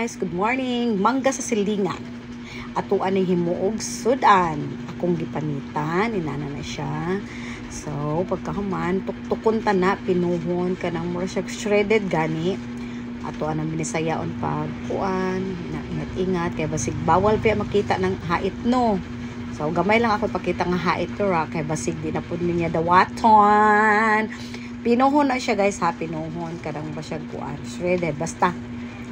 guys, good morning. Mangga sa silingan. Ato ani himuog sudan. Akong gipanitan, inana na siya. So, pagkahuman, tuktukon ta na pinuhon kanang mura siya shredded gani. Ato anang binisayaon pag kuan, ingat-ingat kay basig bawal pa makita ng hait no. So, gamay lang ako pakita nga hait ko ra kay basig di na pud niya dawaton. Pinuhon na siya guys ha, pinuhon kadang ba siya kuan shredded basta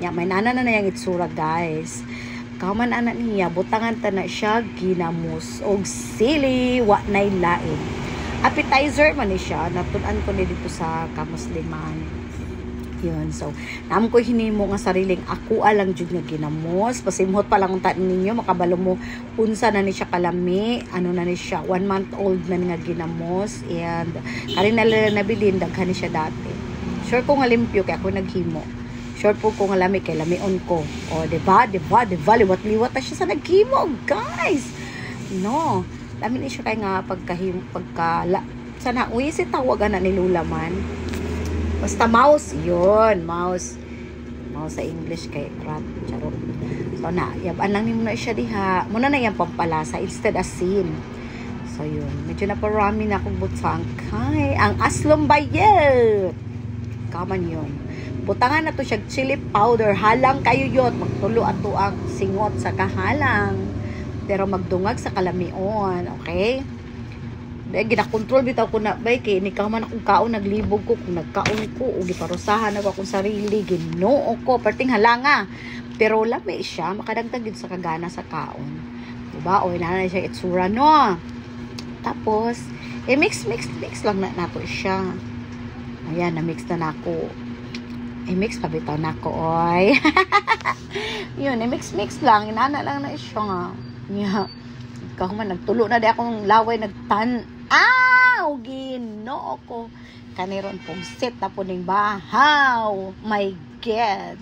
ya may nana na yung itsura guys. Kauman anak niya butangan ta na siya ginamos og sili wa nay lain. Appetizer man ni siya, natun-an ko ni dito sa Kamusliman. Yun, so naam ko hinimo nga sariling ako alang jud nga ginamos. Pasimhot pa lang ta ninyo makabalo mo unsa na ni siya kalami, ano na ni siya 1 month old na nga ginamos and kari na nabilin daghan ni siya dati. Sure ko nga limpyo kay ako naghimo. Sure po ko nga lami kay lamion ko. O diba liwat-liwat na siya sa naghimo guys. No, lami ni siya kay nga sana uy si tawagan na ni Lula man. Basta mouse, yun, mouse sa English kay rat, charot. So na, yaban lang ni mo na siya diha. Muna na yung pampalasa instead asin. So yun, medyo na parami na akong butang kay ang aslom bayet. Kaman yun. Butangan na to siya chili powder, halang kayo yun, magtulo ato ang singot sa kahalang. Pero magdungag sa kalamion, okay? Dahil ginakontrol bitaw ko na bay kay ni man akong kaon naglibog ko kung nagkaon ko o giparusahan ako akong sarili ginoo ko perting halanga pero lami siya makadagdag gid sa kagana sa kaon diba o inana siya itsura no tapos mix lang na nato siya ayan na mix na nako mix pa bitaw nako oy yun mix lang inana lang na siya nga yeah. Kahuman nagtulo na di akong laway nagtan ginoo ko kaniron pong set na po ning bahaw my god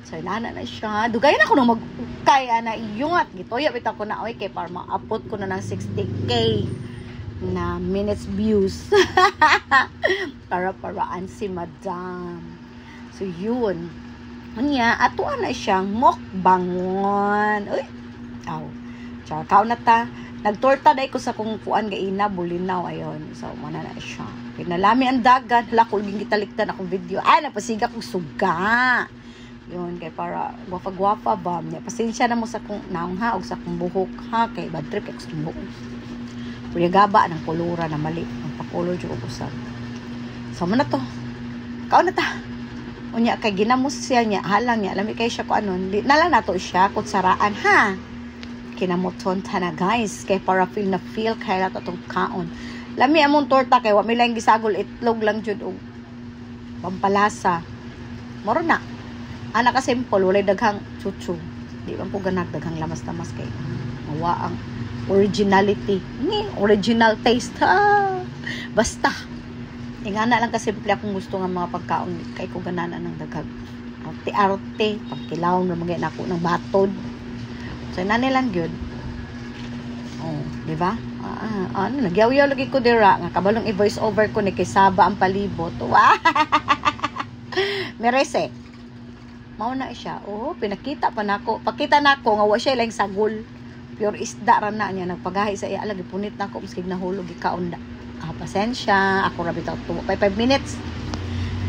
so inana na siya dugay na ko na magukay ana iyungat gitoya bitaw ko na oy kay para maapot ko na ng 60k na minutes views para-paraan si madam so yun niya ato na siyang mukbangon uy tsaka kao na ta nagtorta day ko sa kung kuan gaina bulinaw ayon so mana na siya pinalami ang dagat hala ko ging gitalikdan akong video napasiga kong suga yun kay para gwapa ba niya pasensya na mo sa kung naong ha og sa kong buhok ha kay bad trip kay kung buhok kuya gaba ng kolora na mali ang pakolor jud ko sa so man na to kao na ta unya kay ginamos siya niya halang niya lami kay siya ko anon nalang nato siya kutsaraan ha kinamoton ta na guys kay para feel kay lato tong kaon lami among torta kay wa mi lang gisagol itlog lang jud og pampalasa moro na ana ka simple walay daghang chuchu di man po ganag daghang lamas-lamas kay mawa ang originality ni original taste basta ingana lang kasi simple akong gusto nga mga pagkaon kay ko ganana ng daghang arte pagkilaw na magay nako ng batod so nani lang gyud oh di ba nagyaw-yaw lagi ko dira nga kabalong i-voice over ko ni kay Saba ang palibot merese mao na siya pinakita pa nako pakita nako nga wa siya lang sagol pure isda ra na niya nagpagahi sa iya lagi punit nako miski nahulog ikaon da pasensya ako ra bitaw 5 minutes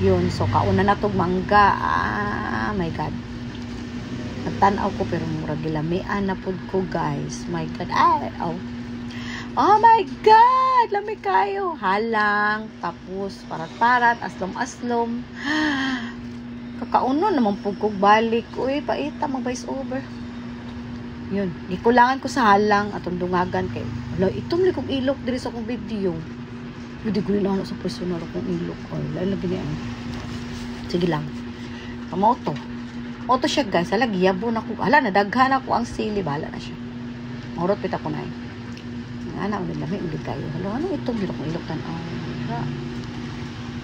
yun so kauna na tog mangga my god nagtanaw ko pero mura gilamian na pud ko guys my god oh my god lami kayo halang tapos parat aslom kakauno naman pud ko balik uy paita mag voice over yun gikulangan ko sa halang atong dungagan kay wala itong likog ilok diri sa akong video hindi ko lang sa personal akong ilok lagi niya sige lang kamoto Oto siya guys, giyabo na ko. Hala, nadaghan ako ang sili. Bahala na siya. Maurot pita ko na eh. Ang ulit lamig, ulit kayo. Hala, ano itong hilok ng ilok tan?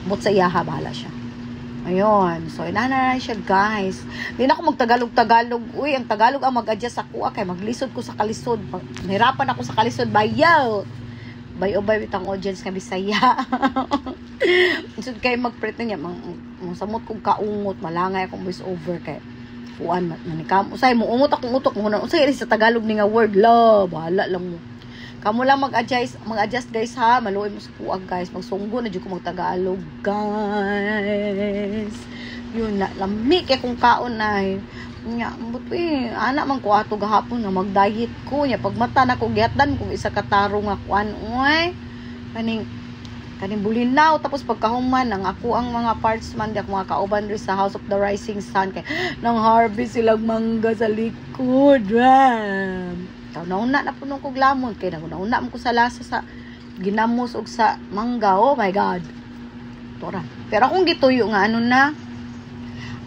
Bot sa iyaha, bahala siya. Ayun. So, inana na siya guys. Hindi na ako magtagalog-tagalog. Uy, ang Tagalog ang mag-adjust ako. Kaya maglisod ko sa kalisod. Nahirapan ako sa kalisod. Bayaw! Bay-o-bay bitang audience nga Bisaya. Isod kayo mag-pretend niya. Samot kong kaungot. Malangay akong voice over kay kuan man kam usay mo umot akong utok mo usay sa Tagalog ni nga word la bahala lang mo. Kamo lang mag-adjust guys ha, maluoy mo sa kuag guys, magsunggo na jud ko mag-Tagalog guys. Yun na lami kay kung kaon ay nya buti ana man ko ato gahapon nga mag-diet ko nya pagmata na ko gihatdan kung isa ka tarong nga kuan oy kaning bulinaw tapos pagkahuman ang ako ang mga parts man di ako mga kauban rin sa House of the Rising Sun kay nang harvest silang mangga sa likod nauna na punong kog lamon kay nauna man ko sa lasa sa ginamos og sa mangga oh my god tora pero akong gituyo nga ano na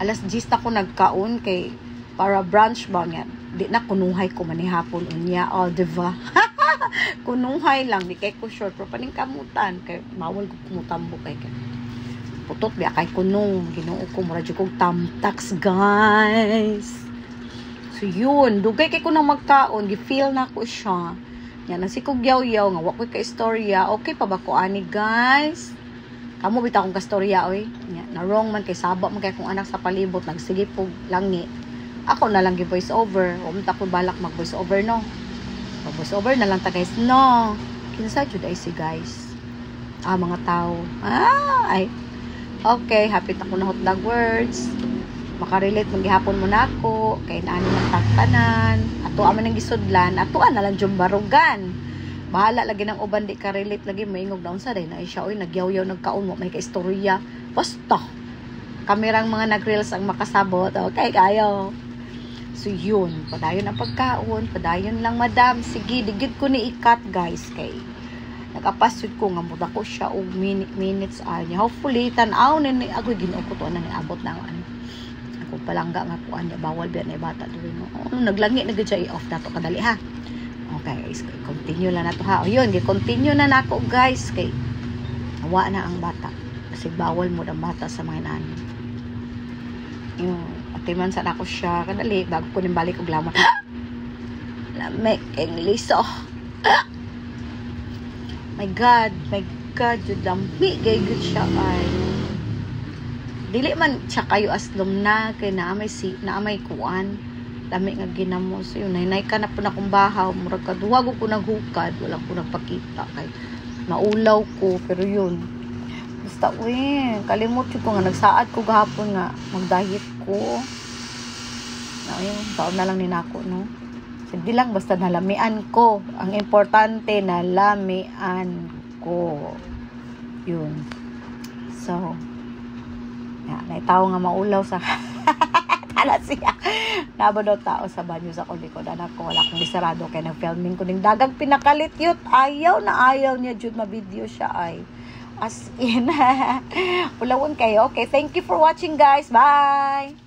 alas 10 na ko nagkaon kay para brunch ba nga di na kunuhay ko manihapon unya all diva kunuhay lang di kay ko short pero paning kamutan kay mawal ko kumutambo kay putot biya kay kunong Ginoo ko mura jud kog tamtax guys so yun dugay kay ko nang magkaon gi-feel na ko siya yan ang sikog yaw-yaw nga wa ko kay istorya okay pa ba ko ani guys kamo bitaw kong kastorya oy na wrong man kay saba man kay kong anak sa palibot nagsige pog langi ako na lang gi voice over umta ko balak mag voice over no mag voice over na lang ta guys no kinsa jud ay si guys mga tao ay okay happy ta ko na hotdog words makarelate magihapon mo na ako kay naani man tagtanan ato aman ang gisudlan ato na lang jud barugan bahala lagi ng uban di ka relate lagi maingog daon sa day na siya oy nagyaw-yaw nagkaon mo may kaistorya basta kamerang mga nagreels ang makasabot okay kayo so yun padayon ang pagkaon padayon lang madam sige digid ko ni ikat guys kay nagapasud ko nga muda ko siya og minutes niya hopefully tan-aw ni ako Ginoo ko to na niabot na ano ako palangga nga kuan niya bawal biya na bata diri no naglangi na gid siya i-off nato kadali ha. Okay, guys, continue lang na to ha. O yun, continue na nako guys. Kay, nawa na ang bata. Kasi bawal mo ang bata sa mga nani. Yung, atiman sa nako siya. Kadali, bago ko nimbalik og lamon. Lamig, ang liso. My God, yun lami. Gay good siya ay. Dili man siya kayo aslom na. Kaya naamay kuan. Dami nga ginamos yun nay ka na po na kong bahaw murag kaduwag ko naghukad wala ko nagpakita kay maulaw ko pero yun basta kalimot ko nga nagsaad ko gahapon nga mag-diet ko ayun taon na lang ni nako no hindi lang basta nalamian ko ang importante nalamian ko yun so naitaw nga maulaw sa ala siya nabo daw tao sa banyo sa kulikod anak ko wala akong bisarado kaya nag-filming ko ning dagang pinakalit yun ayaw niya jud ma-video siya ay as in ulawon kayo okay thank you for watching guys bye.